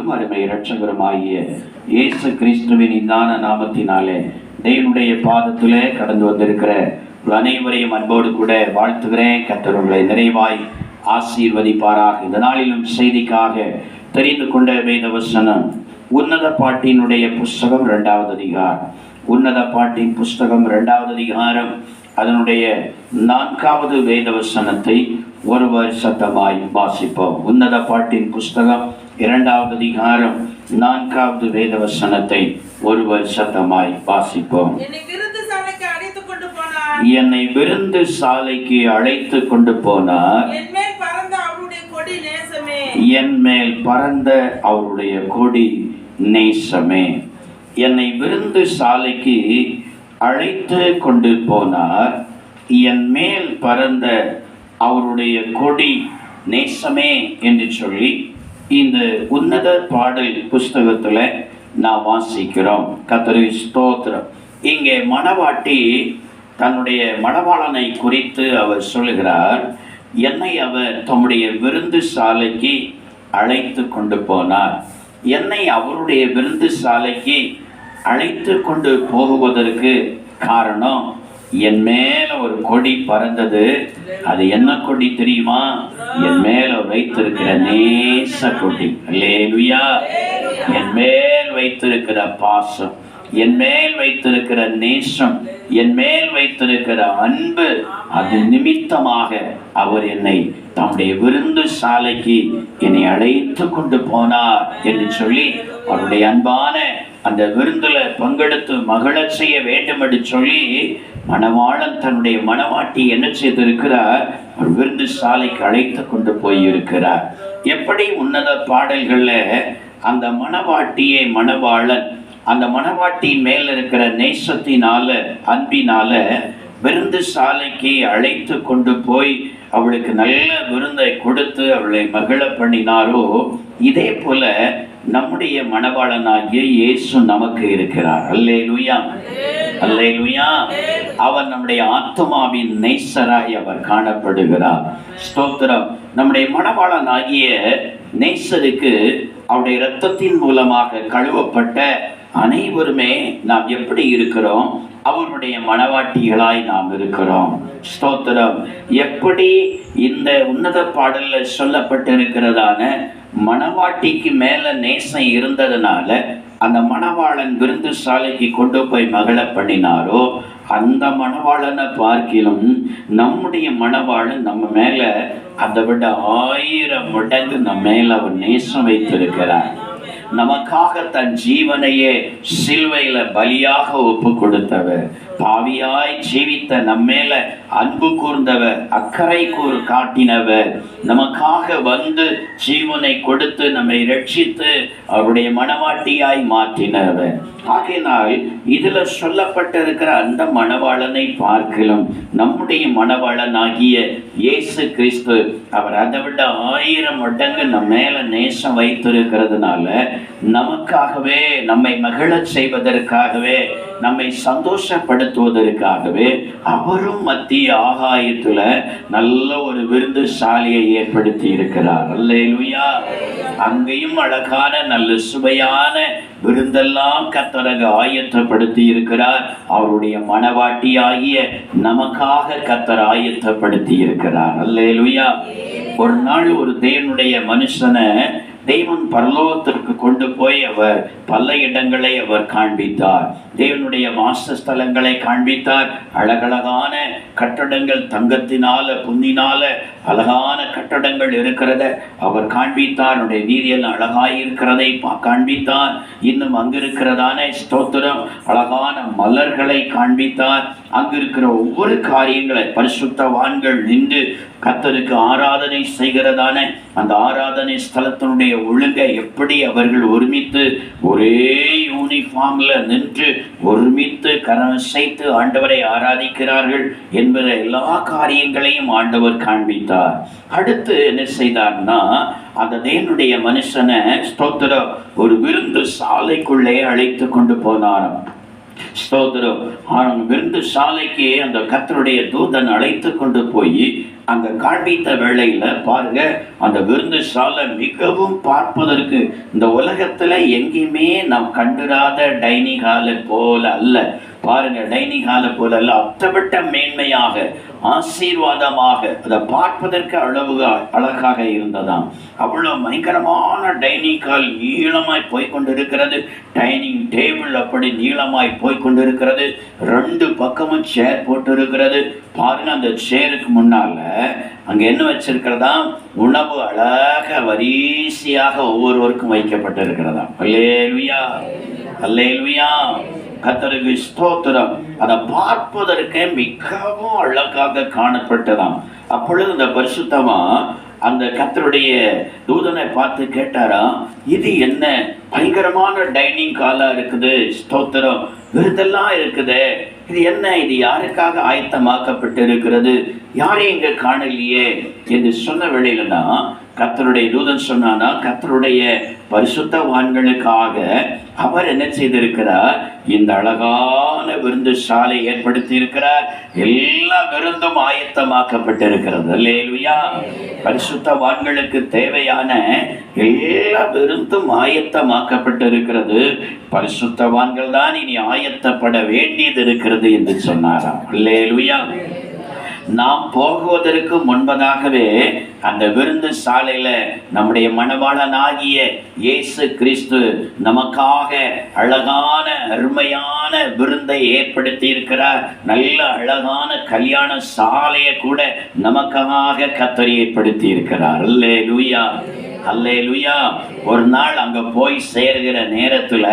ஆண்டவரும் அருமை இரட்சகருமாகிய இயேசு கிறிஸ்துவின் இன்னான நாமத்தினாலே தேவனுடைய பாதத்திலே கடந்து வந்திருக்கிற அனைவரையும் அன்போடு கூட வாழ்த்துகிறேன். கர்த்தர் உங்களை நிறைவாய் ஆசீர்வதிப்பாராக. இந்த நாளிலும் செய்திக்காக தெரிந்து கொண்ட வேத வசனம் உன்னத பாட்டினுடைய புஸ்தகம் 2வது அதிகாரம். உன்னத பாட்டின் புஸ்தகம் 2வது அதிகாரம் அதனுடைய 4வது வேத வசனத்தை ஒருவர் சத்தமாய் வாசிப்போம். உன்னத பாட்டின் புஸ்தகம் 2வது அதிகாரம் 4வது வேத வசனத்தை ஒருவர் சத்தமாய் வாசிப்போம். என்னை விருந்து சாலைக்கு அழைத்து கொண்டு போனார், என் மேல் பறந்த அவருடைய கொடி நேசமே. என்னை விருந்து சாலைக்கு அழைத்து கொண்டு போனார், என் மேல் பறந்த அவருடைய கொடி நேசமே என்று சொல்லி இந்த உன்னத பாடல் புஸ்தகத்தில் நான் வாசிக்கிறோம். கர்த்தருக்கு ஸ்தோத்திரம். இங்கே மணவாட்டி தன்னுடைய மணவாளனை குறித்து அவர் சொல்லுகிறார், என்னை அவர் தம்முடைய விருந்து சாலைக்கு அழைத்து கொண்டு போனார். என்னை அவருடைய விருந்து சாலைக்கு அழைத்து கொண்டு போகுவதற்கு காரணம், என் மேல ஒரு கொடி பறந்தது. அது என்ன கொடி தெரியுமா? என் மேல வைத்திருக்கிற நேச கொடி. அல்லேலூயா. என் மேல் வைத்திருக்கிற பாசம், என் மேல் வைத்திருக்கிற நேசம், என் மேல் வைத்திருக்கிற அன்பு, அது நிமித்தமாக அவர் என்னை தம்முடைய விருந்து சாலைக்கு என்னை அழைத்து கொண்டு போனார் என்று சொல்லி அவருடைய அன்பான அந்த விருந்துல பங்கெடுத்து மகிழ செய்ய வேண்டும் என்று சொல்லி மணவாளன் தன்னுடைய மணவாட்டி என்ன செய்திருக்கிறார்? ஒரு விருந்து சாலைக்கு அழைத்து கொண்டு போயிருக்கிறார். எப்படி உன்னத பாடல்கள்ல அந்த மணவாட்டியை மணவாளன் அந்த மணவாட்டியின் மேல் இருக்கிற நேசத்தினால அன்பினால விருந்து சாலைக்கு அழைத்து கொண்டு போய் அவளுக்கு நல்ல விருந்தை கொடுத்து அவளை மகிழ பண்ணினாரோ, இதே போல நம்முடைய மணவாளனாகிய இயேசு நமக்கு இருக்கிறார். அல்லேலூயா, அல்லேலூயா. அவர் நம்முடைய ஆத்மாவின் நேசராய் அவர் காணப்படுகிறார். ஸ்தோத்திரம். நம்முடைய மணவாளனாகிய நேசருக்கு அவருடைய இரத்தத்தின் மூலமாக கழுவப்பட்ட அனைவருமே நாம் எப்படி இருக்கிறோம்? அவருடைய மணவாட்டிகளாய் நாம் இருக்கிறோம். ஸ்தோத்திரம். எப்படி இந்த உன்னத பாடல்ல சொல்லப்பட்டிருக்கிறதான மணவாட்டிக்கு மேல நேசம் இருந்ததுனால அந்த மணவாளன் விருந்து சாலைக்கு கொண்டு போய் மகிழ பண்ணினாரோ, அந்த மணவாளனை பார்க்கிலும் நம்முடைய மணவாளன் நம்ம மேல அதை விட 1000 மடங்கு நம்ம மேல அவர் நேசம் வைத்திருக்கிறார். நமக்காக தன் ஜீவனையே சிலுவையில பலியாக ஒப்பு கொடுத்தவர், பாவியாய் ஜீவித்த நம்மேல அன்பு கூர்ந்தவர், அக்கறை காட்டினவர், நமக்காக வந்து ஜீவனை கொடுத்து நம்மை ரட்சித்து அவருடைய மணவாட்டியாய் மாற்றினவர். ஆகையினால் இதுல சொல்லப்பட்டிருக்கிற அந்த மணவாளனை பார்க்கலாம் நம்முடைய மணவாளனாகிய இயேசு கிறிஸ்து அவர் அதை விட 1000 மடங்கு நம்ம மேல நேசம் வைத்திருக்கிறதுனால நமக்காகவே, நம்மை மகிழ செய்வதற்காகவே, நம்மை சந்தோஷப்படுத்துவதற்காகவே அவரும் மத்திய ஆகாயத்துல நல்ல ஒரு விருந்து சாலையை ஏற்படுத்தி இருக்கிறார். அல்லேலூயா. அங்கேயும் அழகான நல்ல சுவையான விருந்தெல்லாம் கர்த்தர் ஆயத்தப்படுத்தி இருக்கிறார். அவருடைய மணவாட்டியாகிய நமக்காக கர்த்தர் ஆயத்தப்படுத்தி இருக்கிறார். அல்லேலூயா. ஒரு நாள் ஒரு தேவனுடைய மனுஷனை தேவன் பரலோகத்திற்கு கொண்டு போய் அவர் பல இடங்களை அவர் காண்பித்தார். தேவனுடைய வாசஸ்தலங்களை காண்பித்தார். அழகழகான கட்டடங்கள், தங்கத்தினால பொன்னினால அழகான கட்டடங்கள் இருக்கிறத அவர் காண்பித்தார். அவருடைய வீதியில் அழகாயிருக்கிறதை காண்பித்தார். இன்னும் அங்கு இருக்கிறதான ஸ்தோத்திரம் அழகான மலர்களை காண்பித்தார். அங்கு இருக்கிற ஒவ்வொரு காரியங்களை பரிசுத்தவான்கள் நின்று கர்த்தருக்கு ஆராதனை செய்கிறதான அந்த ஆராதனை ஸ்தலத்தினுடைய ஒழுங்கை எப்படி அவர்கள் ஒருமித்து ஒரே யூனிஃபார்ம்ல நின்று ஒருமித்து கரசைத்து ஆண்டவரை ஆராதிக்கிறார்கள் என்பத எல்லா காரியங்களையும் ஆண்டவர் காண்பித்தார். அடுத்து என்ன செய்தார்னா, அந்த தேவனுடைய மனுஷனை ஸ்தோத்திரம் ஒரு விருந்து சாலைக்குள்ளே அழைத்து கொண்டு போனாராம். ஸ்தோத்திரம். விருந்து சாலைக்கு அந்த கர்த்தருடைய தூதன் அழைத்து கொண்டு போய் அங்க காண்பித்த வேளையில பாருங்க, அந்த விருந்து சாலை மிகவும் பார்ப்பதற்கு இந்த உலகத்துல எங்கேயுமே நாம் கண்டிராத டைனிங் ஹாலை போல அல்ல. பாருங்க, டைனிங் ஹாலை போல அல்ல, அத்தவிட்ட மேன்மையாக ஆசீர்வாதமாக அதை பார்ப்பதற்கு அழகாக இருந்ததாம். அவ்வளவு பயங்கரமான டைனிங் ஹால் நீளமாய் போய்கொண்டிருக்கிறது. டைனிங் டேபிள் அப்படி நீளமாய் போய்கொண்டிருக்கிறது. 2 பக்கமும் சேர் போட்டு இருக்கிறது. பாருங்க, அந்த சேருக்கு முன்னால அங்க என்ன வச்சிருக்கிறதா, உணவு அழகாக வரிசையாக ஒவ்வொருவருக்கும் வைக்கப்பட்டிருக்கிறதா. அல்லேலூயா, அல்லேலூயா, கர்த்தருக்கு ஸ்தோத்திரம். அதை பார்ப்பதற்கு மிகவும் அழகாக காணப்பட்டதாம். அப்பொழுது இந்த பரிசுத்தமா அந்த கர்த்தருடைய தூதனை பார்த்து கேட்டாரா, இது என்ன பயங்கரமான டைனிங் ஹாலா இருக்குது, ஸ்தோத்திரம், விருதெல்லாம் இருக்குது, இது என்ன, இது யாருக்காக ஆயத்தமாக்கப்பட்டு இருக்கிறது, யாரையும் இங்க காணலையே என்று சொன்ன வேளையில தான் கர்த்தருடைய தூதன் சொன்னானா, கர்த்தருடைய பரிசுத்தவான்களுக்காக அவர் என்ன செய்திருக்கிறார், இந்த அழகான விருந்து சாலை ஏற்படுத்தி இருக்கிறார். எல்லா விருந்தும் ஆயத்தமாக்கப்பட்டிருக்கிறது. அல்லேலூயா, பரிசுத்தவான்களுக்கு தேவையான எல்லா விருந்தும் ஆயத்தமாக்கப்பட்டிருக்கிறது. பரிசுத்தவான்கள் தான் இனி ஆயத்தப்பட வேண்டியது இருக்கிறது என்று சொன்னாராம். அல்லேலூயா. நாம் போகுவதற்கு முன்பதாகவே அந்த விருந்து சாலையில நம்முடைய மணவாளனாகிய இயேசு கிறிஸ்து நமக்காக அழகான அருமையான விருந்தை ஏற்படுத்தி இருக்கிறார். நல்ல அழகான கல்யாண சாலையை கூட நமக்காக கர்த்தர் ஏற்படுத்தி இருக்கிறார். அல்லேலூயா, அல்லேலூயா. ஒரு நாள் அங்க போய் சேர்கிற நேரத்துல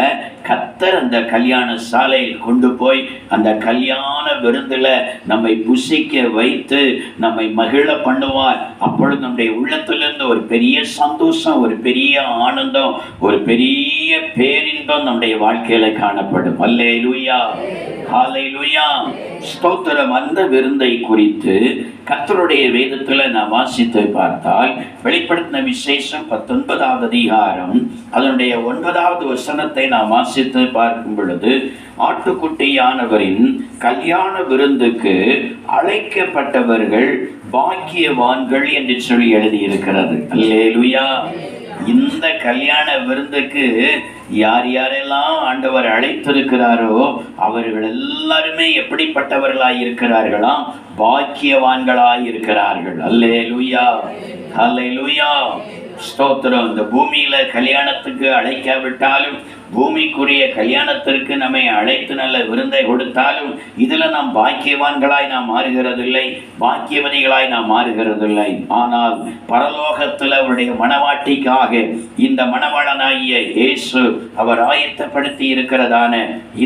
கர்த்தர் அந்த கல்யாண சாலையில் கொண்டு போய் அந்த கல்யாண விருந்துல நம்மை புசிக்க வைத்து நம்மை மகிழ பண்ணுவார். அப்பொழுது நம்முடைய உள்ளத்திலிருந்து ஒரு பெரிய சந்தோஷம், ஒரு பெரிய ஆனந்தம், ஒரு பெரிய பேரின்பம் நம்முடைய வாழ்க்கையில காணப்படும். அல்லேலூயா, ஹல்லேலூயா, ஸ்தோத்திரம். அந்த விருந்தை குறித்து கர்த்தருடைய வேதத்துல நாம் வாசித்து பார்த்தால் வெளிப்படுத்தின விசேஷம் 19வது அதிகாரம் அதனுடைய 9வது வசனத்தை நாம் வாசித்து பார்க்கும் பொழுது, ஆட்டுக்குட்டியானவரின் கல்யாண விருந்துக்கு அழைக்கப்பட்டவர்கள் பாக்கியவான்கள் என்று சொல்லி எழுதியிருக்கிறது. அல்லேலூயா. இந்த கல்யாண விருந்துக்கு யார் யாரெல்லாம் ஆண்டவர் அழைத்திருக்கிறாரோ அவர்கள் எல்லாருமே எப்படிப்பட்டவர்களாய் இருக்கிறார்களாம், பாக்கியவான்களாய் இருக்கிறார்கள். அல்லேலூயா, அல்லேலூயா, ஸ்தோத்திரம். இந்த பூமியில கல்யாணத்துக்கு அழைக்காவிட்டாலும், பூமிக்குரிய கல்யாணத்திற்கு நம்மை அழைத்து நல்ல விருந்தை கொடுத்தாலும் இதுல நாம் பாக்கியவான்களாய் நாம் மாறுகிறதில்லை, பாக்கியவதிகளாய் நாம் மாறுகிறதில்லை. ஆனால் பரலோகத்தில் அவருடைய மணவாட்டிக்காக இந்த மணவாளனாகிய இயேசு அவர் ஆயத்தப்படுத்தி இருக்கிறதான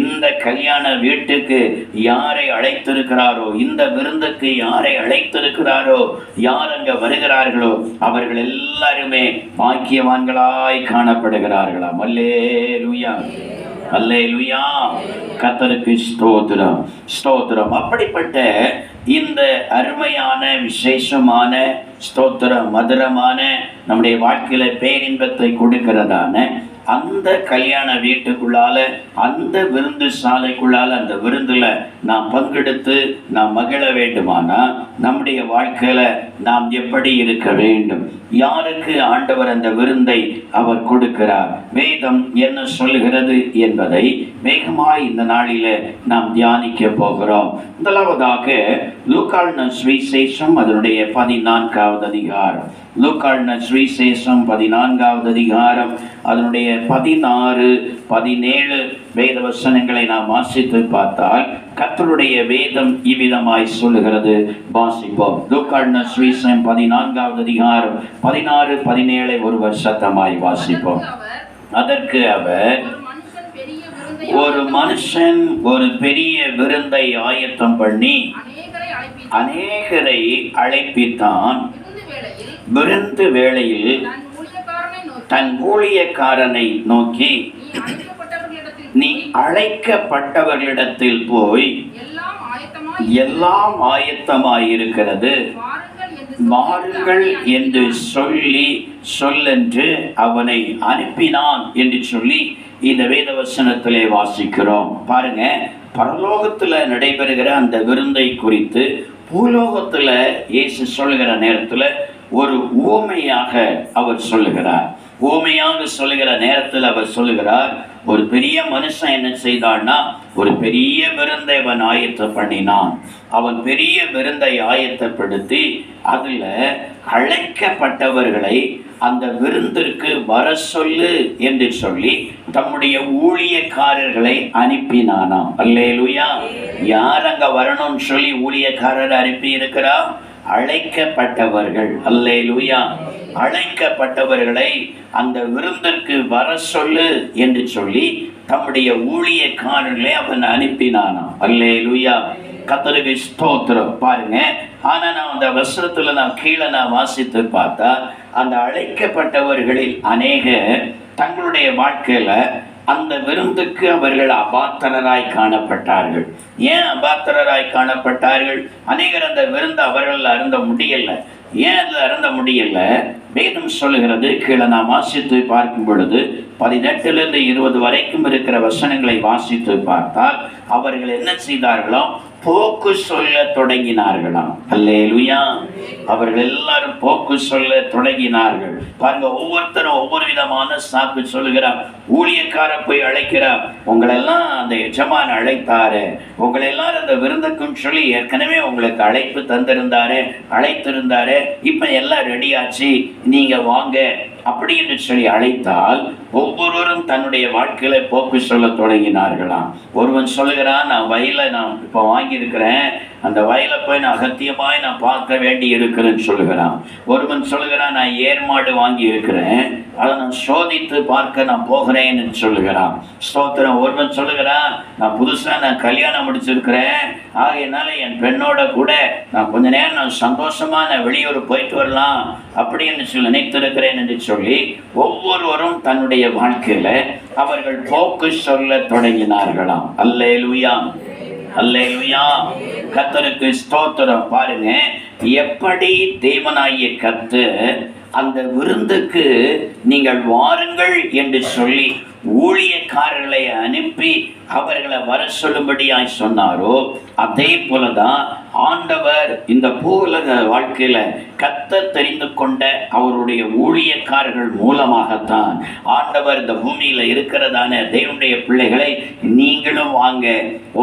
இந்த கல்யாண வீட்டுக்கு யாரை அழைத்திருக்கிறாரோ, இந்த விருந்துக்கு யாரை அழைத்திருக்கிறாரோ, யார் அங்க வருகிறார்களோ அவர்கள் எல்லாருமே பாக்கியவான்களாய் காணப்படுகிறார்களாம். அல்லேலூயா, அல்லேலூயா, கர்த்தருக்கு ஸ்தோத்திரம், ஸ்தோத்திரம். அப்படிப்பட்ட இந்த அருமையான விசேஷமான ஸ்தோத்திரம், மதுரமான நம்முடைய வாழ்க்கையில பேரின்பத்தை கொடுக்கிறதான அந்த கல்யாண வீட்டுக்குள்ளால, அந்த விருந்து சாலைக்குள்ளால, அந்த விருந்துல நாம் பங்கெடுத்து நாம் மகிழ வேண்டுமானா நம்முடைய வாழ்க்கையில நாம் எப்படி இருக்க வேண்டும், யாருக்கு ஆண்டவர் அந்த விருந்தை அவர் கொடுக்கிறார், வேதம் என்ன சொல்லுகிறது என்பதை வேகமாய் இந்த நாளில நாம் தியானிக்க போகிறோம். முதலாவதாக லூக்கான சுவிசேஷம் அதனுடைய 14வது அதிகாரம். லூக்கான சுவிசேஷம் 14வது அதிகாரம் அதனுடைய 16, 17 வேத வசனங்களை நாம் வாசித்து பார்த்தால் கர்த்தருடைய வேதம் இவ்விதமாய் சொல்லுகிறது. வாசிப்போம். லூக்கான சுவிசேஷம் 14வது அதிகாரம் 16, 17 ஒரு வருஷத்தமாய் வாசிப்போம். அதற்கு அவர், ஒரு மனுஷன் ஒரு பெரிய விருந்தை ஆயத்தம் பண்ணி அநேகரை அழைப்பித்தான். விருந்து வேளையில் தன் ஊழியக்காரனை நோக்கி, நீ அழைக்கப்பட்டவர்களிடத்தில் போய் எல்லாம் ஆயத்தமாயிருக்கிறது, வாருங்கள் என்று சொல்லென்று அவனை அனுப்பினான் என்று சொல்லி இந்த வேத வசனத்திலே வாசிக்கிறோம். பாருங்க, பரலோகத்துல நடைபெறுகிற அந்த விருந்தை குறித்து பூலோகத்துல இயேசு சொல்லுகிற நேரத்துல ஒரு உவமையாக அவர் சொல்லுகிறார். உவமையாக சொல்லுகிற நேரத்தில் அவர் சொல்லுகிறார், ஒரு பெரிய மனுஷன் என்ன செய்தான்னா ஒரு பெரிய விருந்தை அவன் ஆயத்தம் பண்ணினான். அவன் பெரிய விருந்தை ஆயத்தப்படுத்தி அதுல அழைக்கப்பட்டவர்களை அந்த விருந்திற்கு வர சொல்லு என்று சொல்லி தம்முடைய ஊழியக்காரர்களை அனுப்பினானாம். அல்லேலூயா. யார் அங்க வரணும்னு சொல்லி ஊழியக்காரர் அனுப்பி இருக்கிறா? அழைக்கப்பட்டவர்கள். அல்லேலூயா. அழைக்கப்பட்டவர்களை அந்த விருந்திற்கு வர சொல்லு என்று சொல்லி தம்முடைய ஊழியக்காரர்களை அவன் அனுப்பினானாம். அல்லேலூயா. கர்த்தருக்கு ஸ்தோத்திரம். பாருங்க, ஆனா நான் அந்த வசனத்துல கீழே வாசித்து பார்த்தா அந்த அழைக்கப்பட்டவர்களில் அநேகர் தங்களுடைய வாழ்க்கையில அந்த விருந்துக்கு அவர்கள் அபாத்திரராய் காணப்பட்டார்கள். ஏன் அபாத்திரராய் காணப்பட்டார்கள்? அநேகர் அந்த விருந்து அவர்கள் அருந்த முடியல. ஏன் அது அருந்த முடியல? வேதம் சொல்லுகிறது, கீழே நான் வாசித்து பார்க்கும் பொழுது 18 - 20 வரைக்கும் இருக்கிற வசனங்களை வாசித்து பார்த்தால் அவர்கள் என்ன செய்தார்களோ போக்கு சொல்ல தொடங்கினார்களாம். அல்லேலூயா. அவர்கள் எல்லாரும் போக்கு சொல்ல தொடங்கினார்கள். பாருங்க, ஒவ்வொருத்தரும் ஒவ்வொரு விதமான சாக்கு சொல்லுகிறார். ஊழியக்கார போய் அழைக்கிறார், உங்களெல்லாம் அந்த எஜமான் அழைத்தாரு, உங்களை எல்லாரும் அந்த விருந்துக்கும் சொல்லி ஏற்கனவே உங்களுக்கு அழைப்பு தந்திருந்தாரு, அழைத்திருந்தாரு, இப்ப எல்லாம் ரெடி ஆச்சு, நீங்க வாங்க அப்படி என்று சொல்லி அழைத்தால் ஒவ்வொருவரும் தன்னுடைய வாழ்க்கையில போக்கு சொல்ல தொடங்கினார்களாம். ஒருவன் சொல்லுகிறான், நான் வயலை இப்ப வாங்கியிருக்கிறேன், அந்த வயலை போய் நான் அகத்தியமாய் பார்க்க வேண்டி இருக்கிறேன்னு சொல்லுகிறான். ஒருவன் சொல்லுகிறான், நான் ஏர்மாடு வாங்கி இருக்கிறேன், அதை நான் சோதித்து பார்க்க போகிறேன்னு சொல்லுகிறான். ஸ்தோத்திரம். ஒருவன் சொல்லுகிறான், நான் புதுசா கல்யாணம் முடிச்சிருக்கிறேன், ஆகையினால என் பெண்ணோட கூட நான் கொஞ்ச நேரம் சந்தோஷமா வெளியூர் போயிட்டு வரலாம் அப்படின்னு சொல்லி நினைத்திருக்கிறேன் என்று சொல்லி ஒவ்வொருவரும் தன்னுடைய வாழ்க்கையில அவர்கள் போக்கு சொல்ல தொடங்கினார்களாம். அல்லேலூயா. அல்லேலூயா. கர்த்தருக்கு ஸ்தோத்திரம். பாருங்க, எப்படி தேவனாகிய கர்த்தர் அந்த விருந்துக்கு நீங்கள் வாருங்கள் என்று சொல்லி ஊழியக்காரர்களை அனுப்பி அவர்களை வர சொல்லும்படியாய் சொன்னாரோ அதே போலதான் ஆண்டவர் இந்த பூவுலக வாழ்க்கையில கர்த்தர் தெரிந்து கொண்ட அவருடைய ஊழியக்காரர்கள் மூலமாகத்தான் ஆண்டவர் இந்த பூமியில இருக்கிறதான தேவனுடைய பிள்ளைகளை நீங்களும் வாங்க,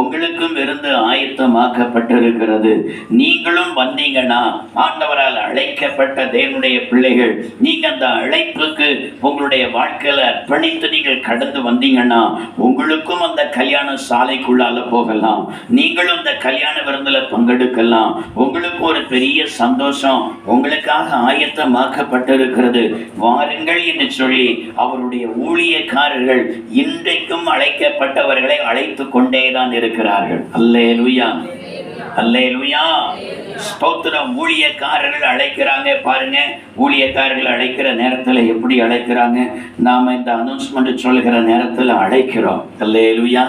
உங்களுக்கும் இருந்து ஆயத்தமாக்கப்பட்டிருக்கிறது, நீங்களும் வந்தீங்கன்னா ஆண்டவரால் அழைக்கப்பட்ட தேவனுடைய பிள்ளைகள் நீங்க அந்த அழைப்புக்கு உங்களுடைய வாழ்க்கையில அர்ப்பணித்து நீங்கள் கடந்து வந்தீங்கன்னா உங்களுக்கும் அந்த கல்யாண சாலைக்குள்ளால போகலாம், நீங்களும் அந்த கல்யாண விருந்துல பங்கெடுக்கலாம், உங்களுக்கு ஒரு பெரிய சந்தோஷம் உங்களுக்காக ஆயத்தமாக்கப்பட்டிருக்கிறது, வாருங்கள் என்று சொல்லி அவருடைய ஊழியக்காரர்கள் இன்றைக்கும் அழைக்கப்பட்டவர்களை அழைத்து கொண்டேதான் இருக்கிறார்கள். அல்லேலூயா. அல்லேலூயா. ஸ்தோத்திரம். ஊழியக்காரர்கள் அழைக்கிறாங்க. பாருங்க, ஊழியக்காரர்கள் அழைக்கிற நேரத்தில் எப்படி அழைக்கிறாங்க? நாம இந்த அனௌன்ஸ்மெண்ட் சொல்லுகிற நேரத்தில் அழைக்கிறோம். அல்லேலூயா.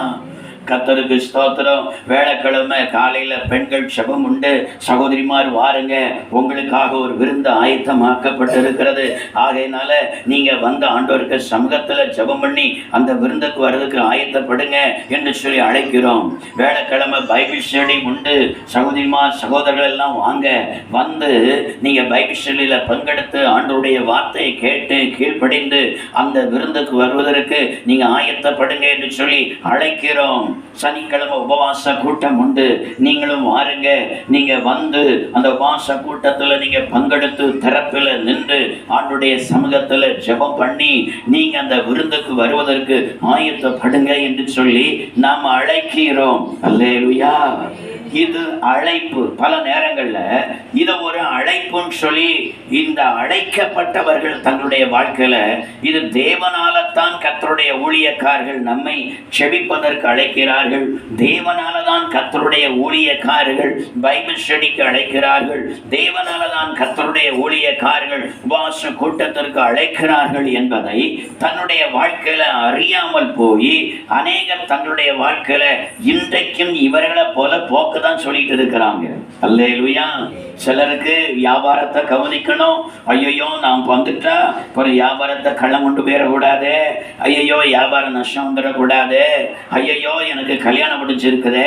கர்த்தருக்கு ஸ்தோத்திரம். வேலைக்கிழமை காலையில பெண்கள் ஜெபம் உண்டு, சகோதரிமார் வாருங்க, உங்களுக்காக ஒரு விருந்து ஆயத்தமாக்கப்பட்டிருக்கிறது, ஆகையினால நீங்க வந்த ஆண்டவருக்கு சமூகத்துல ஜெபம் பண்ணி அந்த விருந்துக்கு வர்றதுக்கு ஆயத்தப்படுங்க என்று சொல்லி அழைக்கிறோம். வேலைக்கிழமை பைபிள் ஸ்டடி உண்டு, சகோதரிமார் சகோதரர்கள் எல்லாம் வாங்க, வந்து நீங்க பைபிள் ஸ்டடியில பங்கெடுத்து ஆண்டவருடைய வார்த்தையை கேட்டு கீழ்ப்படிந்து அந்த விருந்துக்கு வருவதற்கு நீங்க ஆயத்தப்படுங்க என்று சொல்லி அழைக்கிறோம். சனிக்கிழமை உபவாச கூட்டம் உண்டு, நீங்களும் வாருங்க, நீங்க வந்து அந்த உபவாச கூட்டத்துல நீங்க பங்கெடுத்து திறப்பில் நின்று ஆண்டுடைய சமூகத்துல ஜெபம் பண்ணி நீங்க அந்த விருந்துக்கு வருவதற்கு ஆயத்தப்படுங்க என்று சொல்லி நாம் அழைக்கிறோம். அல்லேலூயா. இது அழைப்பு. பல நேரங்கள்ல இத ஒரு அழைப்புன்னு சொல்லி இந்த அழைக்கப்பட்டவர்கள் தங்களுடைய வாழ்க்கையில இது தேவனாலத்தான் கர்த்தருடைய ஊழியக்காரர்கள் நம்மை செபிப்பதற்கு அழைக்கிறார்கள், தேவனாலதான் கர்த்தருடைய ஊழியக்காரர்கள் பைபிள் ஸ்டடிக்கு அழைக்கிறார்கள், தேவனாலதான் கர்த்தருடைய ஊழியக்காரர்கள் உபவாச கூட்டத்திற்கு அழைக்கிறார்கள் என்பதை தன்னுடைய வாழ்க்கையில அறியாமல் போய் அநேகர் தங்களுடைய வாழ்க்கையில இன்றைக்கும் இவர்களை போல போக்குதான் சொல்லிட்டு இருக்கிறாங்க. அல்லேலூயா. சிலருக்கு வியாபாரத்தை கவனிக்கணும். ஐயோ நான் வந்துட்டா ஒரு வியாபாரத்தை கள்ளம் கொண்டு போயிடக்கூடாது, ஐயோ வியாபாரம் நஷ்டம் வந்துடக்கூடாது, ஐயோ எனக்கு கல்யாணம் முடிஞ்சிருக்குது,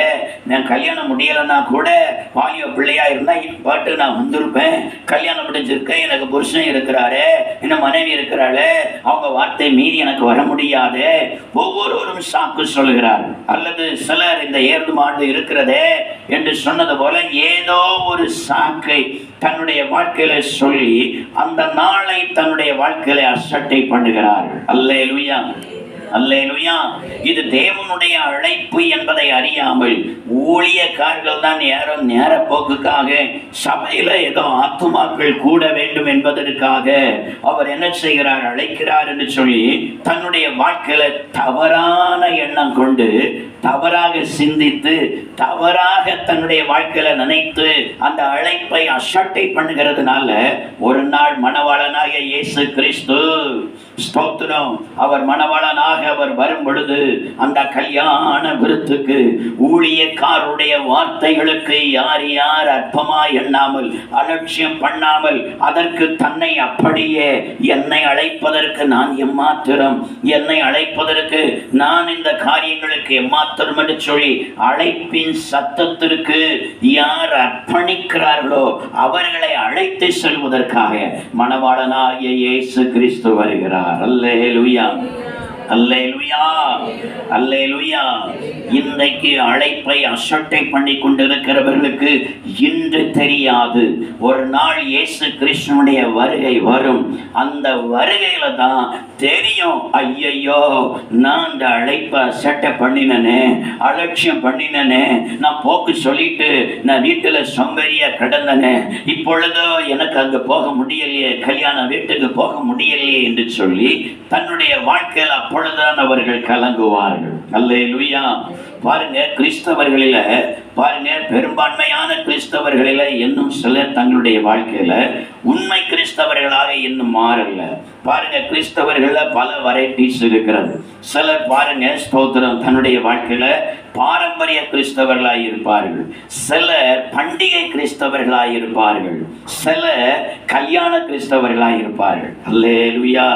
நான் கல்யாணம் முடியலைன்னா கூட வாலிப பிள்ளையா இருந்தா பாட்டு நான் வந்திருப்பேன், கல்யாணம் முடிஞ்சிருக்கேன், எனக்கு புருஷன் இருக்கிறாரு, இன்னும் மனைவி இருக்கிறாரு, அவங்க வார்த்தை மீறி எனக்கு வர முடியாது, ஒவ்வொருவரும் சாக்கு சொல்கிறார். அல்லது சிலர் இந்த ஏறு மாடு இருக்கிறதே என்று சொன்னது போல ஏதோ ஒரு சாக்கை தன்னுடைய வாழ்க்கையில சொல்லி அந்த நாளை தன்னுடைய வாழ்க்கையில அசட்டை பண்ணுகிறார். அல்லேலூயா, அல்லேலூயா. இது தேவனுடைய அழைப்பு என்பதை அறியாமல் ஊழியக்காரர்கள் தான் யாரோ நேரப்போக்குக்காக சபையில ஏதோ ஆத்துமாக்கள் கூட வேண்டும் என்பதற்காக அவர் என்ன செய்கிறார், அழைக்கிறார் என்று சொல்லி தன்னுடைய வாழ்க்கையில தவறான எண்ணம் கொண்டு தவறாக சிந்தித்து தவறாக தன்னுடைய வாழ்க்கையில நினைத்து அந்த அழைப்பை அசட்டை பண்ணுகிறதுனால ஒரு நாள் மணவாளனாக இயேசு கிறிஸ்து ஸ்தோத்திரம் அவர் மணவாளனாக அவர் வரும் பொழுது அந்த கல்யாண விருத்துக்கு ஊழியக்காரருடைய வார்த்தைகளுக்கு யார் யார் அற்பமா எண்ணாமல் அலட்சியம் பண்ணாமல் அதற்கு தன்னை அப்படியே என்னை அழைப்பதற்கு நான் எம்மாத்திரம், என்னை அழைப்பதற்கு நான் இந்த காரியங்களுக்கு எம்மாத்திரம் என்று சொல்லி அழைப்பின் சத்தத்திற்கு யார் அர்ப்பணிக்கிறார்களோ அவர்களை அழைத்து செல்வதற்காக மணவாளனாகிய இயேசு கிறிஸ்து வருகிறார். அல்லேலூயா, அல்லேலூயா, அல்லேலூயா. இன்றைக்கு அழைப்பை அசட்டை பண்ணி கொண்டிருக்கிறவர்களுக்கு இன்று தெரியாது, ஒரு நாள் இயேசு கிறிஸ்துனுடைய வருகை வரும். அந்த வருகையில தான் தெரியும், ஐயையோ நான் இந்த அழைப்பை அசட்டை பண்ணினனே, அலட்சியம் பண்ணினனே, நான் போக்கு சொல்லிட்டு நான் வீட்டுல சொம்பேறியா கிடந்தனே, இப்பொழுதோ எனக்கு அங்க போக முடியலையே, கல்யாண வீட்டுக்கு போக முடியலையே என்று சொல்லி தன்னுடைய வாழ்க்கையில் அப்பொழுதுதான் அவர்கள் கலங்குவார்கள். அல்லேலூயா. பாருங்க, கிறிஸ்தவர்களில பாருங்க, பெரும்பான்மையான கிறிஸ்தவர்களில இன்னும் சிலர் தங்களுடைய வாழ்க்கையில உண்மை கிறிஸ்தவர்களாக இன்னும் மாறல. பாருங்க, கிறிஸ்தவர்கள பல வெரைட்டிஸ் இருக்கிறது. சிலர் பாருங்க ஸ்தோத்திரம் தன்னுடைய வாழ்க்கையில பாரம்பரிய கிறிஸ்தவர்களாய் இருப்பார்கள், சிலர் பண்டிகை கிறிஸ்தவர்களாய் இருப்பார்கள், சிலர் கல்யாண கிறிஸ்தவர்களாய் இருப்பார்கள். அல்லேலூயா.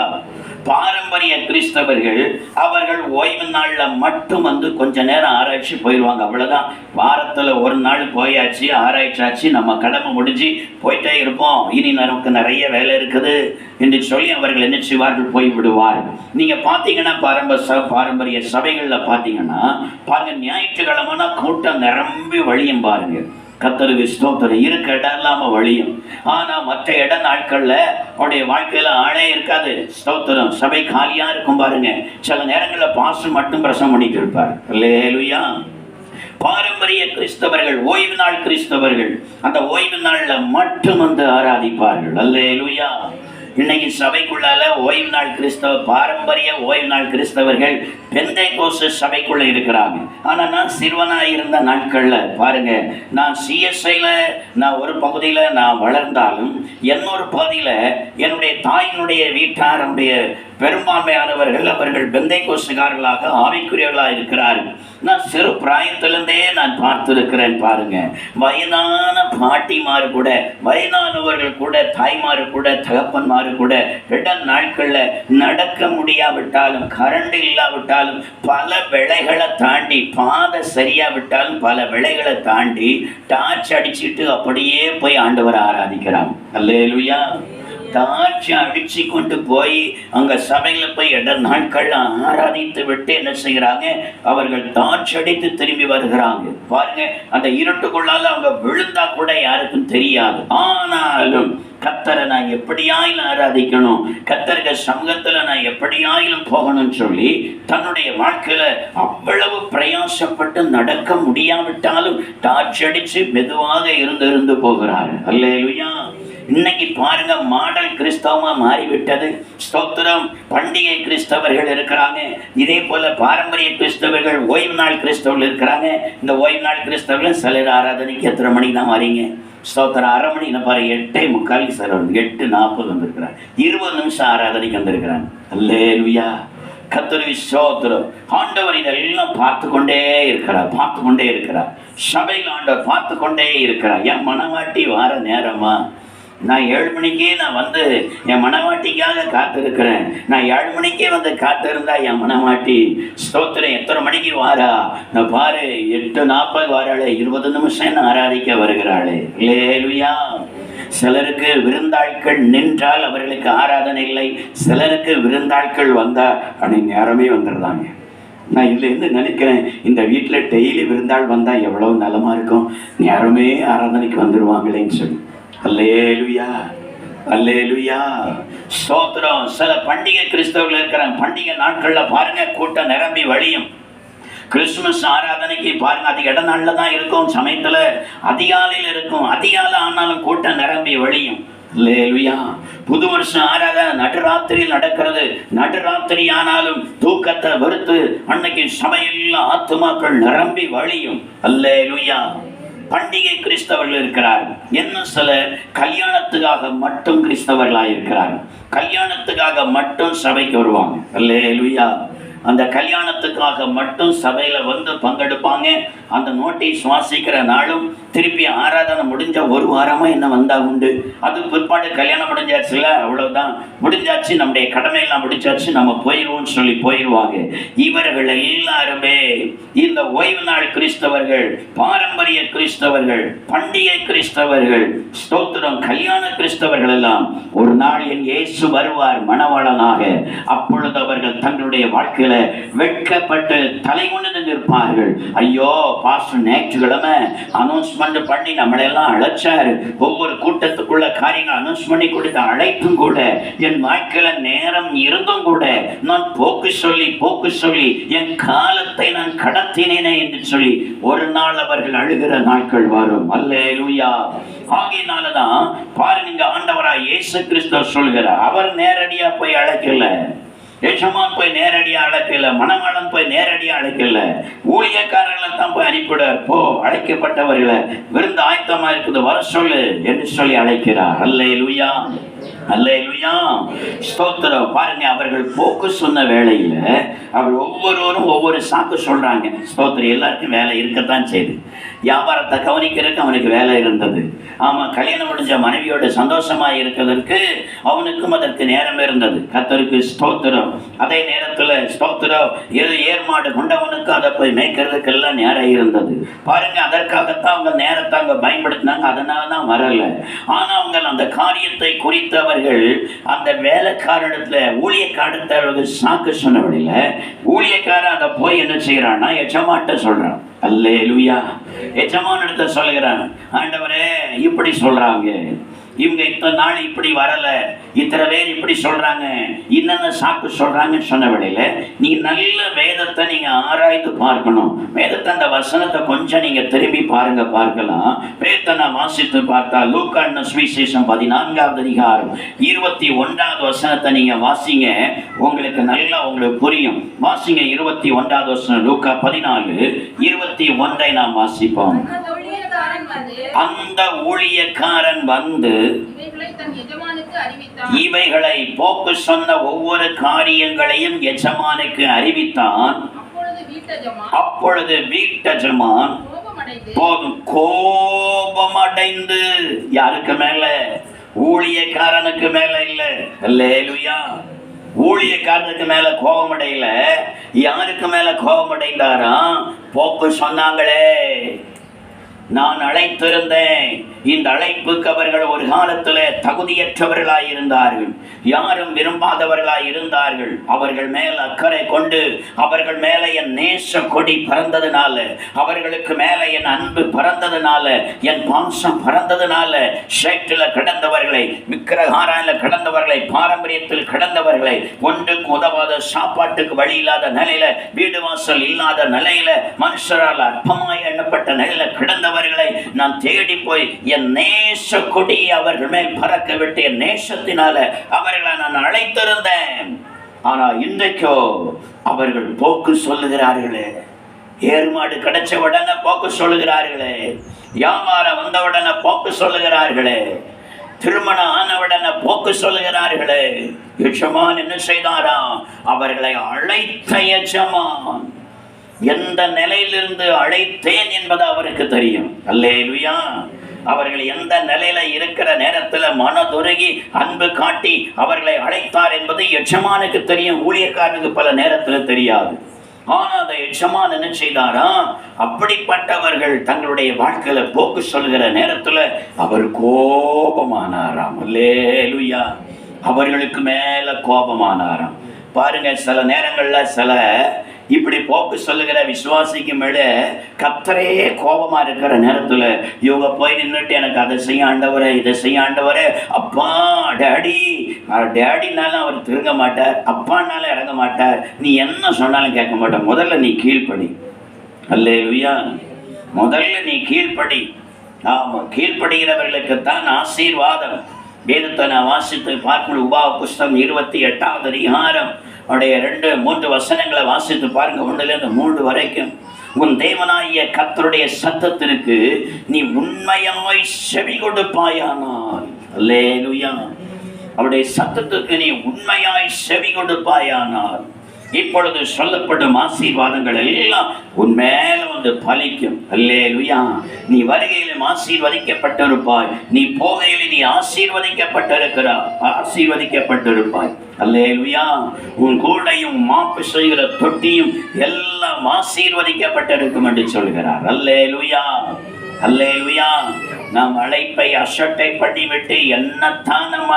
பாரம்பரிய கிறிஸ்தவர்கள் அவர்கள் ஓய்வு நாள்ல மட்டும் வந்து கொஞ்ச நேரம் ஆராய்ச்சி போயிடுவாங்க, அவ்வளவுதான். வாரத்துல ஒரு நாள் போயாச்சு, ஆராய்ச்சாச்சு, நம்ம கடமை முடிஞ்சு போயிட்டே இருப்போம், இனி நமக்கு நிறைய வேலை இருக்குது என்று சொல்லி அவர்கள் என்ன செய்வார்கள், போய் விடுவார்கள். நீங்க பாத்தீங்கன்னா பாரம்பரிய சபைகள்ல பாத்தீங்கன்னா பாருங்க, ஞாயிற்றுக்கிழமைனா கூட்டம் நிரம்பி வழியும். பாருங்க, கர்த்தருக்கு ஸ்தோத்திரம், இருக்க இடம் இல்லாம வழியும். ஆனா மற்ற இட நாட்கள்ல அவருடைய வாழ்க்கையில ஆளே இருக்காது. ஸ்தோத்திரம், சபை காலியா இருக்கும். பாருங்க, சில நேரங்கள்ல பாஸ்டர் மட்டும் பிரசங்கம் பண்ணிட்டு இருப்பார். அல்லேலூயா. பாரம்பரிய கிறிஸ்தவர்கள், ஓய்வு நாள் கிறிஸ்தவர்கள் அந்த ஓய்வு நாள்ல மட்டும் வந்து ஆராதிப்பார்கள். அல்லேலூயா. இன்னைக்கு சபைக்குள்ளால ஓய்வு நாள் கிறிஸ்தவ பாரம்பரிய ஓய்வு நாள் கிறிஸ்தவர்கள் பெந்தைக்கோஸ்து சபைக்குள்ள இருக்கிறாங்க. ஆனா நான் சிறுவனா இருந்த நாட்கள்ல பாருங்க, நான் சிஎஸ்ஐல நான் ஒரு பகுதியில நான் வளர்ந்தாலும் இன்னொரு பகுதியில என்னுடைய தாயினுடைய வீட்டாருடைய பெரும்பான்மையானவர்கள் அவர்கள் பெந்தைக்கோஸ்துக்காரர்களாக ஆவிக்குரியவர்களாக இருக்கிறார்கள். நான் சிறு பிராயத்திலிருந்தே நான் பார்த்திருக்கிறேன். பாருங்க, வயதான பாட்டிமாறு கூட, வயதானவர்கள் கூட, தாய்மாறு கூட, தகப்பன்மாறு கூட இட நாட்கள்ல நடக்க முடியாவிட்டாலும், கரண்ட் இல்லாவிட்டாலும், பல விலைகளை தாண்டி, பாதை சரியா விட்டாலும் பல விலைகளை தாண்டி டார்ச் அடிச்சுட்டு அப்படியே போய் ஆண்டவரை ஆராதிக்கிறாங்க. அல்லேலூயா. டார்ச் அடிச்சு கொண்டு போய் அங்க சபையில போய் இட நாட்கள்ல ஆராதித்து விட்டு என்ன செய்கிறாங்க, அவர்கள் டார்ச் அடித்து திரும்பி வருகிறாங்க. பாருங்க, அந்த இருட்டுக்குள்ளால அவங்க விழுந்தா கூட யாருக்கும் தெரியாது. ஆனாலும் கர்த்தரை நான் எப்படியாயிலும் ஆராதிக்கணும், கர்த்தருக்கு சமூகத்துல நான் எப்படியாயிலும் போகணும்னு சொல்லி தன்னுடைய வாழ்க்கையில அவ்வளவு பிரயாசப்பட்டு நடக்க முடியாவிட்டாலும் டார்ச் அடிச்சு மெதுவாக இருந்து போகிறார். அல்லேலூயா. இன்னைக்கு பாருங்க, மாடல் கிறிஸ்தவமா மாறிவிட்டது. ஸ்தோத்திரம். பண்டிகை கிறிஸ்தவர்கள் இருக்கிறாங்க, இதே போல பாரம்பரிய கிறிஸ்தவர்கள், ஓய்வு நாள் கிறிஸ்தவர்கள் இருக்கிறாங்க. இந்த ஓய்வு நாள் கிறிஸ்தவர்கள் சிலர் ஆராதனைக்கு எத்தனை மணிக்கு தான் வரீங்க? ஸ்தோத்திரம், அரை மணி பாரு, 8:45 சார், 8:40 வந்திருக்கிறார், 20 நிமிஷம் ஆராதனைக்கு வந்திருக்கிறாங்க. அல்லேலூயா. கர்த்தருக்கு ஸ்தோத்திரம். ஆண்டவர் இதெல்லாம் பார்த்து கொண்டே இருக்கிறார். சபையில் ஆண்டவர் பார்த்து கொண்டே இருக்கிறார். என் மனவாட்டி வார நேரமா? நான் 7 மணிக்கே நான் வந்து என் மனவாட்டிக்காக காத்திருக்கிறேன். நான் 7 மணிக்கே வந்து காத்திருந்தா என் மனவாட்டி ஸ்தோத்திரம் எத்தனை மணிக்கு வாரா? நான் பாரு 8:40 வாராளே, 20 நிமிஷம் ஆராதிக்க வருகிறாளே. அல்லேலூயா. சிலருக்கு விருந்தாட்கள் நின்றால் அவர்களுக்கு ஆராதனை இல்லை. சிலருக்கு விருந்தாட்கள் வந்தா அன்னைக்கு நேரமே வந்துடுறாங்க. நான் இதுலேருந்து நினைக்கிறேன், இந்த வீட்டில் டெய்லி விருந்தாள் வந்தால் எவ்வளவு நலமா இருக்கும், நேரமே ஆராதனைக்கு வந்துடுவாங்களேன்னு சொல்லி. அல்லேலூயா, அல்லேலூயா, ஸ்தோத்திரம். சில பண்டிகை கிறிஸ்தவர்கள் இருக்கிறாங்க. பண்டிகை நாட்களில் பாருங்க, கூட்டம் நிரம்பி வழியும். கிறிஸ்துமஸ் ஆராதனைக்கு பாருங்க, அது இடநாளில் தான் இருக்கும். சமயத்தில் அதிகாலையில் இருக்கும். அதிகாலை ஆனாலும் கூட்டம் நிரம்பி வழியும். அல்லேலூயா. புது வருஷம் ஆராதனை நடுராத்திரியில் நடக்கிறது. நடுராத்திரி ஆனாலும் தூக்கத்தை வெறுத்து அன்னைக்கு சபையில் ஆத்துமாக்கள் நிரம்பி வழியும். அல்லேலூயா. பண்டிகை கிறிஸ்தவர்கள் இருக்கிறார்கள். இன்னும் சில கல்யாணத்துக்காக மட்டும் கிறிஸ்தவர்களாக இருக்கிறார்கள். கல்யாணத்துக்காக மட்டும் சபைக்கு வருவாங்க. அல்லேலூயா. அந்த கல்யாணத்துக்காக மட்டும் சபையில வந்து பங்கெடுப்பாங்க. அந்த நோட்டீஸ் வாசிக்கிற நாளும் திருப்பி ஆராதனை முடிஞ்ச 1 வாரமா என்ன வந்தா உண்டு. அது பிற்பாடு கல்யாணம் முடிஞ்சாச்சுல, அவ்வளவுதான், முடிஞ்சாச்சு, நம்முடைய கடமையெல்லாம் முடிச்சாச்சு, நம்ம போயிடுவோம்னு சொல்லி போயிடுவாங்க. இவர்கள் எல்லாருமே இந்த ஓய்வு நாள் கிறிஸ்தவர்கள், பாரம்பரிய கிறிஸ்தவர்கள், பண்டிகை கிறிஸ்தவர்கள், ஸ்தோத்திரம், கல்யாண கிறிஸ்தவர்கள் எல்லாம் ஒரு நாள் என் இயேசு வருவார் மணவாளனாக. அப்பொழுது அவர்கள் தங்களுடைய வாழ்க்கையில வெட்கப்பட்டு தலை கொண்டு நிற்பார்கள். ஐயோ, பாஸ்டர் ஞாயிற்றுக்கிழமை அனௌன்ஸ்மெண்ட் பண்ணி நம்மளெல்லாம் அழைச்சாரு. ஒவ்வொரு கூட்டத்துக்குள்ள காரியங்கள் அனௌன்ஸ் பண்ணி கொடுத்த அழைப்பும் கூட என் வாழ்க்கையில நேரம் இருந்தும் கூட நான் போக்கு சொல்லி என் காலத்தை நான் கடத்தினேனே என்று சொல்லி ஒரு நாள் அவர்கள் அழுகிற நாட்கள் வரும். அல்லேலூயா. ஆகையினாலதான் பாருங்க, ஆண்டவராய் இயேசு கிறிஸ்து சொல்கிறார், அவர் நேரடியா போய் அழைக்கல. எஜமான் போய் நேரடியா அழைக்கல. மணவாளன் போய் நேரடியா அழைக்கல. ஊழியக்காரர்களை தான் போய் அனுப்பிவிடார். போ, அழைக்கப்பட்டவர்களை விருந்து ஆயத்தமா இருக்குது, வர சொல்லு என்று சொல்லி அழைக்கிறார். அல்லேலூயா, அல்லேலூயா, ஸ்தோத்திரம். பாருங்க, அவர்கள் போக்கு சொன்ன வேளையில அவர்கள் ஒவ்வொருவரும் ஒவ்வொரு சாக்கு சொல்றாங்க. ஸ்தோத்திரம். எல்லாருக்கும் வேலை இருக்கத்தான் செய்யுது. வியாபாரத்தை கவனிக்கிறதுக்கு அவனுக்கு வேலை இருந்தது. ஆமா, கல்யாணம் முடிஞ்ச மனைவியோட சந்தோஷமா இருக்கிறதுக்கு அவனுக்கும் அதற்கு நேரம் இருந்தது. கர்த்தருக்கு ஸ்தோத்திரம். அதே நேரத்துல ஸ்தோத்திரம், ஏர்மாடு கொண்டவனுக்கு அதை போய் மேய்க்கிறதுக்கு எல்லாம் நேரம் இருந்தது. பாருங்க, அதற்காகத்தான் அவங்க நேரத்தை அங்க பயன்படுத்தினாங்க. அதனாலதான் வரல. ஆனா அவங்க அந்த காரியத்தை குறித்தவர்கள் அந்த வேலைக்காரத்துல ஊழியக்காரர்கள் சாக்கு சொன்னவழில ஊழியக்காரன் அதை போய் என்ன செய்யறான்னா எஜமான்ட்ட சொல்றான். அல்லேலூயா. எஜமான் இடத்த சொல்லுகிறான், ஆண்டவரே இப்படி சொல்றாங்க, இவங்க இத்தனை நாள் இப்படி வரல, இத்தனை பேர் இப்படி சொல்றாங்க, என்னென்ன சாக்கு சொல்றாங்கன்னு சொன்ன வேளையில நீங்க நல்ல வேதத்தை நீங்க ஆராய்ந்து பார்க்கணும். வேதத்தை அந்த வசனத்தை கொஞ்சம் நீங்க திரும்பி பார்க்கலாம். வேதத்தை நான் வாசித்து பார்த்தா லூக்கா சுவிசேஷம் 14வது அதிகாரம் 21வது வசனத்தை நீங்க வாசிங்க, உங்களுக்கு நல்லா உங்களுக்கு புரியும். வாசிங்க 21வது வசனம், லூக்கா 14:21 நாம் வாசிப்போம். அந்த ஊழியக்காரன் வந்து இவைகளை போக்கு சொன்ன ஒவ்வொரு காரியங்களையும் எஜமானுக்கு அறிவித்தான். அப்பொழுது வீட்டெஜமான் கோபமடைந்து, யாருக்கு மேல? ஊழியக்காரனுக்கு மேல இல்ல. அல்லேலூயா. ஊழியக்காரனுக்கு மேல கோபமடையில, யாருக்கு மேல கோபமடைந்தாராம்? போக்கு சொன்னாங்களே, நான் அழைத்திருந்தேன், இந்த அழைப்புக்கு அவர்கள் ஒரு காலத்துல தகுதியற்றவர்களாய் இருந்தார்கள், யாரும் விரும்பாதவர்களாய் இருந்தார்கள். அவர்கள் மேல் அக்கறை கொண்டு அவர்கள் மேல என் நேச கொடி பறந்ததுனால, அவர்களுக்கு மேல என் அன்பு பறந்ததுனால, என் பாசம் பறந்ததுனால, ஷேட்டில் கிடந்தவர்களை, விக்கிரகாராயில கிடந்தவர்களை, பாரம்பரியத்தில் கிடந்தவர்களை, ஒன்றுக்கு உதவாத, சாப்பாட்டுக்கு வழி இல்லாத நிலையில, வீடு வாசல் இல்லாத நிலையில, மனுஷரால் அற்பமாய் எண்ணப்பட்ட நிலையில கிடந்தவர்களை நான் தேடி போய் என் நேச கொடி அவர்கள் மேல் பறக்க விட்டு என் நேசத்தினால அவர்களை நான் அழைத்திருந்தேன். ஆனா இன்றைக்கோ அவர்கள் போக்கு சொல்லுகிறார்களே. ஏர்மாடு கிடைச்ச உடனே போக்கு சொல்லுகிறார்களே. வியாபாரம் வந்த உடனே போக்கு சொல்லுகிறார்களே. திருமணம் ஆனவுடனே போக்கு சொல்லுகிறார்களே, எஜமான் என்ன செய்தாரா? அவர்களை அழைத்த எஜமான் எந்த நிலையிலிருந்து அழைத்தேன் என்பது அவருக்கு தெரியும். அல்லேலூயா. அவர்கள் எந்த நிலையில இருக்கிற நேரத்தில் மனதுருகி அன்பு காட்டி அவர்களை அழைத்தார் என்பது எஜமானுக்கு தெரியும். ஊழியக்காரனுக்கு பல நேரத்தில் தெரியாது. ஆனா அந்த எஜமான் என்ன செய்தாரா? அப்படிப்பட்டவர்கள் தங்களுடைய வாழ்க்கையில போக்கு சொல்கிற நேரத்துல அவர் கோபமானாராம். அல்லேலூயா. அவர்களுக்கு மேல கோபமானாராம். பாருங்க, சில நேரங்கள்ல சில இப்படி போக்கு சொல்லுகிற விசுவாசிக்கு மேல கர்த்தரே கோபமா இருக்கிற நேரத்துல இவங்க போய் நின்றுட்டு எனக்கு அதை செய்ய ஆண்டவரே, இதை செய்ய ஆண்டவரே, அப்பா டேடி, டேடினாலும் அவர் திருங்க மாட்டார், அப்பானாலும் இறங்க மாட்டார், நீ என்ன சொன்னாலும் கேட்க மாட்டார். முதல்ல நீ கீழ்ப்படி. அல்லேலூயா. முதல்ல நீ கீழ்ப்படி. ஆமா, கீழ்ப்படுகிறவர்களுக்குத்தான் ஆசீர்வாதம். வேதத்தை நான் வாசித்து பார்க்கணும். உபாக புஸ்தகம் 28வது அதிகாரம் அவருடைய 2-3 வசனங்களை வாசித்து பாருங்க. 1-3 வரைக்கும். உன் தேவனாகிய கர்த்தருடைய சத்தத்திற்கு நீ உண்மையாய் செவி கொடுப்பாயானால், அல்லேலூயா, அவருடைய சத்தத்திற்கு நீ உண்மையாய் செவி கொடுப்பாயானால் இப்பொழுது சொல்லப்படும் ஆசீர்வாதங்கள் எல்லாம் உன் மேல வந்து பலிக்கும். அல்லேலூயா. நீ வருகையிலும் ஆசீர்வதிக்கப்பட்டிருப்பாய், நீ போகையிலும் நீ ஆசீர்வதிக்கப்பட்டிருப்பாய். அல்லேலூயா. உன் கூடையும் மாப்பு செய்கிற தொட்டியும் எல்லாம் ஆசீர்வதிக்கப்பட்டிருக்கும் என்று சொல்கிறார். அல்லேலூயா. அல்லேலூயா. நாம் அழைப்பை அசட்டை பண்ணிவிட்டு என்னத்தான் நம்ம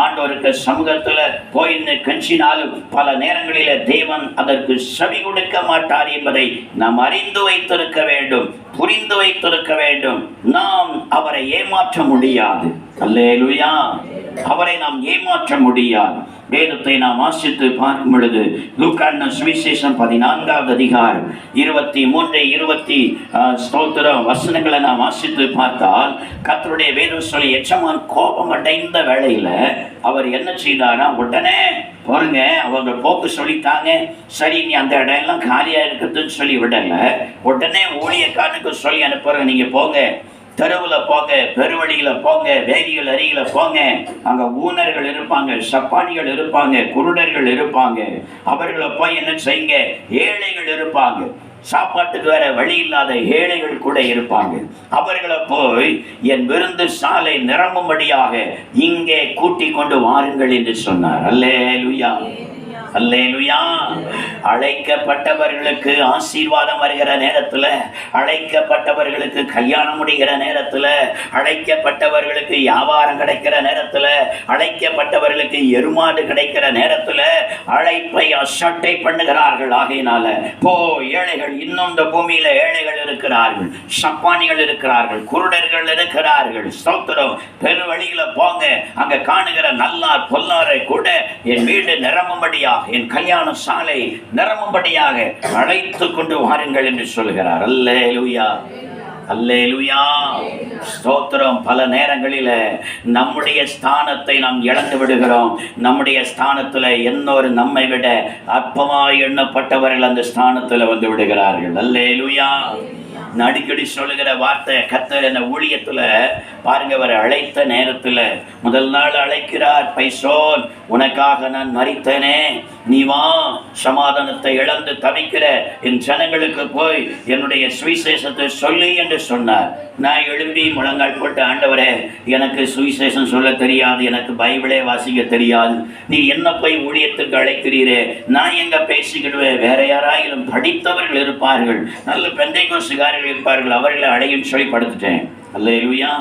ஆண்டவருக்கு சமூகத்துல போய் கெஞ்சினாலும் பல நேரங்களில தேவன் அதற்கு செவி கொடுக்க மாட்டார் என்பதை நாம் அறிந்து வைத்திருக்க வேண்டும், புரிந்து வைத்திருக்க வேண்டும். நாம் அவரை ஏமாற்ற முடியாது. அல்லேலூயா. அவரை நாம் ஏமாற்ற முடியாது. வேதத்தை நாம் வாசித்து பார்க்கும் பொழுது லூக்கான சுவிசேஷம் 14வது அதிகாரம் 23-20 வசனங்களை நாம் வாசித்து பார்த்தால் கர்த்தருடைய வேதம் சொல்லி எஜமான் கோபம் அடைந்த வேளையில அவர் என்ன செய்தாரா? உடனே பாருங்க, அவங்க போக்கு சொல்லித்தாங்க, சரி நீ அந்த இடம் எல்லாம் காலியா இருக்குதுன்னு சொல்லி விடல, உடனே ஊழியக்காரனுக்கு சொல்லி அனுப்புறேன், நீங்க போங்க, தெருவில் போங்க, பெருவழியில் போங்க, வேதிகள் அருகில் போங்க, அங்கே ஊனர்கள் இருப்பாங்க, சப்பானிகள் இருப்பாங்க, குருடர்கள் இருப்பாங்க, அவர்களை போய் என்ன செய்யுங்க, ஏழைகள் இருப்பாங்க, சாப்பாட்டுக்கு வேற வழி இல்லாத ஏழைகள் கூட இருப்பாங்க, அவர்களை போய் என் விருந்து சாலை நிரம்பும்படியாக இங்கே கூட்டிக் கொண்டு வாருங்கள் என்று சொன்னார். அல்லேலூயா. அல்லேலூயா. அழைக்கப்பட்டவர்களுக்கு ஆசீர்வாதம் வருகிற நேரத்தில், அழைக்கப்பட்டவர்களுக்கு கல்யாணம் முடிகிற நேரத்தில், அழைக்கப்பட்டவர்களுக்கு வியாபாரம் கிடைக்கிற நேரத்தில், அழைக்கப்பட்டவர்களுக்கு எருமாடு கிடைக்கிற நேரத்தில் அழைப்பை அசட்டை பண்ணுகிறார்கள். ஆகையினால போ, ஏழைகள், இன்னும் இந்த பூமியில ஏழைகள் இருக்கிறார்கள், சப்பானிகள் இருக்கிறார்கள், குருடர்கள் இருக்கிறார்கள், ஸ்தோத்திரம், பெரு வழியில போங்க, அங்க காணுகிற நல்லார் பொல்லாரை கூட என் வீடு நிரம்பும்படியாக, என் கல்யாண சாலை நிரம்பும்படியாக அழைத்து கொண்டு வாருங்கள் என்று சொல்கிறார். அல்லேலூயா. அல்லேலூயா. ஸ்தோத்திரம். பல நேரங்களில நம்முடைய ஸ்தானத்தை நாம் இழந்து விடுகிறோம். நம்முடைய ஸ்தானத்துல இன்னொரு நம்மை விட அற்பமாய் எண்ணப்பட்டவர்கள் அந்த ஸ்தானத்துல வந்து விடுகிறார்கள். அல்லேலூயா. அடிக்கடி சொல்லுகிற வார்த்தை, கர்த்தர் என்ன ஊழியத்துல பாருங்க, அவர் அழைத்த நேரத்துல முதல் நாள் அழைக்கிறார், பைசோன் உனக்காக நான் மரித்தேனே, நீ வா, சமாதானத்தை இழந்து தவிக்கிற என் ஜனங்களுக்கு போய் என்னுடைய சுவிசேஷத்தை சொல்லி என்று சொன்னார். நான் எழும்பி முழங்கால் போட்டு, ஆண்டவரே எனக்கு சுவிசேஷம் சொல்ல தெரியாது, எனக்கு பைபிளே வாசிக்க தெரியாது, நீ என்ன போய் ஊழியத்துக்கு அழைக்கிறீரே, நான் எங்க பேசிக்கிடுவேன், வேற யாராயிலும் படித்தவர்கள் இருப்பார்கள், நல்ல பெந்தைக்கோஸ்துக்காரர்கள் இருப்பார்கள், அவர்களை அழையும் சொல்லி படுத்துட்டேன். அல்லேலூயா.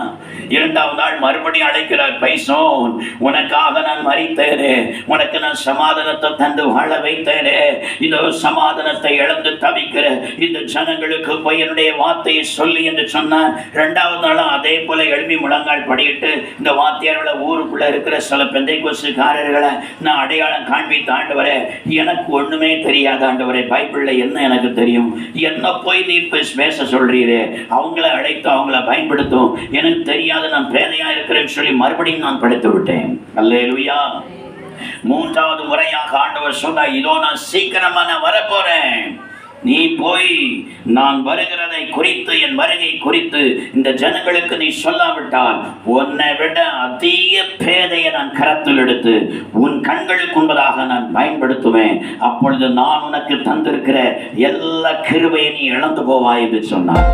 இரண்டாவது நாள் மறுபடியும் அழைக்கிறார், பைசோன் உனக்காக நான் மரித்தேனே, உனக்கு நான் சமாதானத்தை தந்து வாழ வைத்தேனே, இந்த சமாதானத்தை இழந்து தவிக்கிற இந்த ஜனங்களுக்கு போய் என்னுடைய வார்த்தையை சொல்லி என்று சொன்னார். இரண்டாவது நாளும் அதே போல எழுப்பி முழங்கால் படியிட்டு இந்த வார்த்தையாளர்களை ஊருக்குள்ள இருக்கிற சில பெந்தைக்கோஸ்துக்காரர்களை நான் அடையாளம் காண்பித்து, ஆண்டவரே எனக்கு ஒண்ணுமே தெரியாது, ஆண்டவரே பைபிள்ல என்ன எனக்கு தெரியும், என்ன போய் நீ பேச சொல்றீரே, அவங்கள அழைத்து அவங்கள பயன்படுத்த எனக்கு தெரியாது, நான் பேதையா இருக்கிறேன்னு சொல்லி மறுபடியும் நான் படித்து விட்டேன். அல்லேலூயா. மூன்றாவது முறையாக ஆண்டவர் சொன்னார், இதோ நான் சீக்கிரமா நான் வரப்போறேன், நீ போய் நான் வருகிறதை குறித்து, என் வருகை குறித்து இந்த ஜனங்களுக்கு நீ சொல்லாவிட்டால் உன்னை விட அதிக பேதையை நான் கரத்தில் எடுத்து உன் கண்களுக்கு முன்பதாக நான் பயன்படுத்துவேன். அப்பொழுது நான் உனக்கு தந்திருக்கிற எல்லா கிருபையை நீ இழந்து போவாய் என்று சொன்னார்.